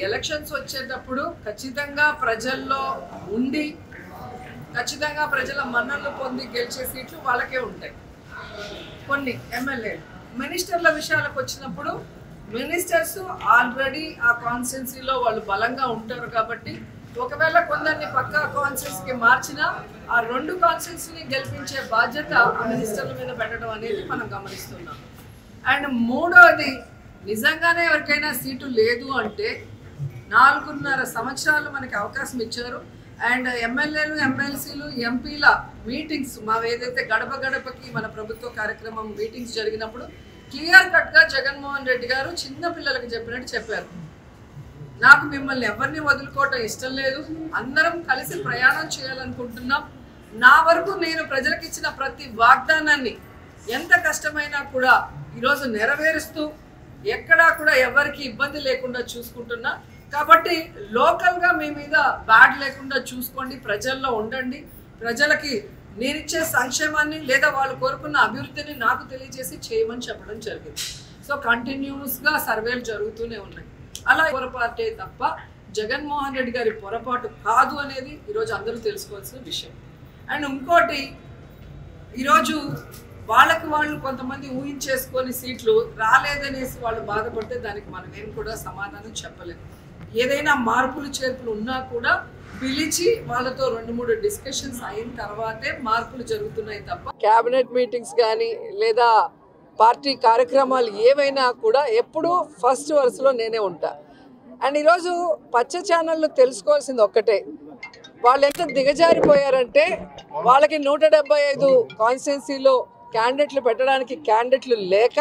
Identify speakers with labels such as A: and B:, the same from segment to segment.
A: Elections వచ్చేటప్పుడు ఖచ్చితంగా ప్రజల్లో ఉండి ఖచ్చితంగా ప్రజల మన్ననలు పొంది గెలిచే సీట్లు వాళ్ళకే ఉంటాయి. కొన్ని ఎమ్మెల్యేలు మినిస్టర్ల విషయాలకు వచ్చినప్పుడు మినిస్టర్స్ ఆల్రెడీ ఆ కాన్స్టిట్యున్సీలో వాళ్ళు బలంగా ఉంటారు కాబట్టి ఒకవేళ కొందరిని పక్కా కాన్స్టిట్యున్సీకి మార్చినా ఆ 2 కాన్స్టిట్యున్సీని గెలిపించే బాధ్యత ఆ మినిస్టర్ల మీద పెట్టడం అనేది మనం గమనిస్తున్నాం. అండ్ మూడోది, నిజంగానే ఎవరికైనా సీటు లేదు అంటే 4.5 సంవత్సరాలు మనకి అవకాశం ఇచ్చారు. అండ్ ఎమ్మెల్యేలు, ఎమ్మెల్సీలు, ఎంపీల మీటింగ్స్ ఏదైతే గడప గడపకి మన ప్రభుత్వ కార్యక్రమం మీటింగ్స్ జరిగినప్పుడు క్లియర్ కట్గా జగన్మోహన్ రెడ్డి గారు చిన్న పిల్లలకు చెప్పినట్టు చెప్పారు, నాకు మిమ్మల్ని ఎవరిని వదులుకోవటం ఇష్టం లేదు, అందరం కలిసి ప్రయాణం చేయాలనుకుంటున్నాం. నా వరకు నేను ప్రజలకు ఇచ్చిన ప్రతి వాగ్దానాన్ని ఎంత కష్టమైనా కూడా ఈరోజు నెరవేరుస్తూ ఎక్కడా కూడా ఎవరికి ఇబ్బంది లేకుండా చూసుకుంటున్నా. కాబట్టి లోకల్గా మీ మీద బ్యాడ్ లేకుండా చూసుకోండి, ప్రజల్లో ఉండండి, ప్రజలకి నేనిచ్చే సంక్షేమాన్ని లేదా వాళ్ళు కోరుకున్న అభివృద్ధిని నాకు తెలియజేసి చేయమని చెప్పడం జరిగింది. సో కంటిన్యూస్గా సర్వేలు జరుగుతూనే ఉన్నాయి. అలా పొరపాటే తప్ప జగన్మోహన్ రెడ్డి గారి పొరపాటు కాదు అనేది ఈరోజు అందరూ తెలుసుకోవాల్సిన విషయం. అండ్ ఇంకోటి, ఈరోజు వాళ్ళు కొంతమంది ఊహించేసుకొని సీట్లు రాలేదనేసి వాళ్ళు బాధపడితే దానికి మనం ఏం కూడా సమాధానం చెప్పలేము. ఏదైనా మార్పులు చేర్పులు ఉన్నా కూడా పిలిచి వాళ్ళతో 2-3 డిస్కషన్స్ అయిన తర్వాతే మార్పులు జరుగుతున్నాయి తప్ప క్యాబినెట్ మీటింగ్స్ కానీ లేదా పార్టీ కార్యక్రమాలు ఏవైనా కూడా ఎప్పుడూ ఫస్ట్ వరుసలో నేనే ఉంటా. అండ్ ఈరోజు పచ్చ ఛానళ్ళు తెలుసుకోవాల్సింది ఒక్కటే, వాళ్ళు ఎంత దిగజారిపోయారంటే వాళ్ళకి 175 కాన్స్టిట్యున్సీలో క్యాండిడేట్లు పెట్టడానికి క్యాండిడేట్లు లేక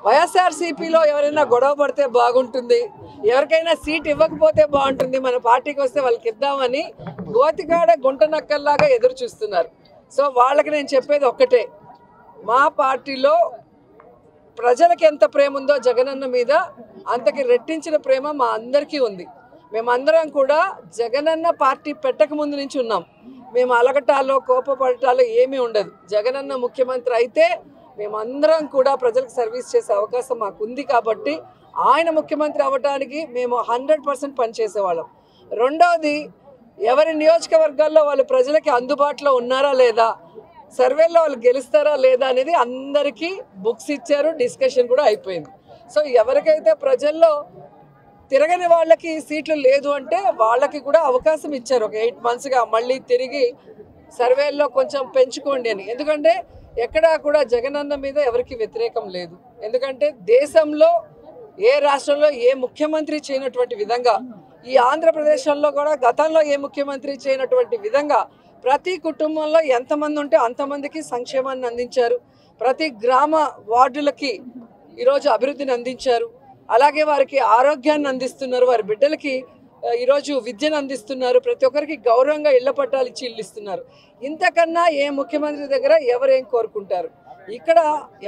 A: వైఎస్ఆర్సీపీలో ఎవరైనా గొడవ పడితే బాగుంటుంది, ఎవరికైనా సీట్ ఇవ్వకపోతే బాగుంటుంది, మన పార్టీకి వస్తే వాళ్ళకి ఇద్దామని గోతికాడ గుంట నక్కల్లాగా ఎదురు చూస్తున్నారు. సో వాళ్ళకి నేను చెప్పేది ఒక్కటే, మా పార్టీలో ప్రజలకు ఎంత ప్రేమ ఉందో జగనన్న మీద అంతకి రెట్టించిన ప్రేమ మా అందరికీ ఉంది. మేమందరం కూడా జగనన్న పార్టీ పెట్టక ముందు నుంచి ఉన్నాం. మేము అలగటాలో కోపపడటాలో ఏమీ ఉండదు. జగనన్న ముఖ్యమంత్రి అయితే మేమందరం కూడా ప్రజలకు సర్వీస్ చేసే అవకాశం మాకు ఉంది కాబట్టి ఆయన ముఖ్యమంత్రి అవ్వడానికి మేము 100% పనిచేసేవాళ్ళం. రెండవది, ఎవరి నియోజకవర్గాల్లో వాళ్ళు ప్రజలకి అందుబాటులో ఉన్నారా లేదా, సర్వేలో వాళ్ళు గెలుస్తారా లేదా అనేది అందరికీ బుక్స్ ఇచ్చారు, డిస్కషన్ కూడా అయిపోయింది. సో ఎవరికైతే ప్రజల్లో తిరగని వాళ్ళకి సీట్లు లేదు అంటే వాళ్ళకి కూడా అవకాశం ఇచ్చారు ఒక 8 monthsగా మళ్ళీ తిరిగి సర్వేల్లో కొంచెం పెంచుకోండి అని. ఎందుకంటే ఎక్కడా కూడా జగనన్న మీద ఎవరికి వ్యతిరేకం లేదు. ఎందుకంటే దేశంలో ఏ రాష్ట్రంలో ఏ ముఖ్యమంత్రి చేయనటువంటి విధంగా, ఈ ఆంధ్రప్రదేశ్లో కూడా గతంలో ఏ ముఖ్యమంత్రి చేయనటువంటి విధంగా ప్రతి కుటుంబంలో ఎంతమంది ఉంటే అంతమందికి సంక్షేమాన్ని అందించారు, ప్రతి గ్రామ వార్డులకి ఈరోజు అభివృద్ధిని అందించారు, అలాగే వారికి ఆరోగ్యాన్ని అందిస్తున్నారు, వారి బిడ్డలకి ఈరోజు విద్యను అందిస్తున్నారు, ప్రతి ఒక్కరికి గౌరవంగా ఇళ్ల పట్టాలు ఇచ్చి ఇల్లు ఇస్తున్నారు. ఇంతకన్నా ఏ ముఖ్యమంత్రి దగ్గర ఎవరేం కోరుకుంటారు? ఇక్కడ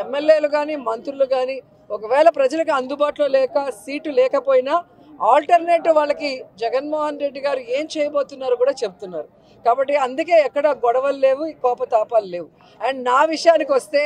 A: ఎమ్మెల్యేలు కానీ మంత్రులు కానీ ఒకవేళ ప్రజలకు అందుబాటులో లేక సీటు లేకపోయినా ఆల్టర్నేటివ్ వాళ్ళకి జగన్మోహన్ రెడ్డి గారు ఏం చేయబోతున్నారో కూడా చెప్తున్నారు. కాబట్టి అందుకే ఎక్కడ గొడవలు లేవు, కోపతాపాలు లేవు. అండ్ నా విషయానికి వస్తే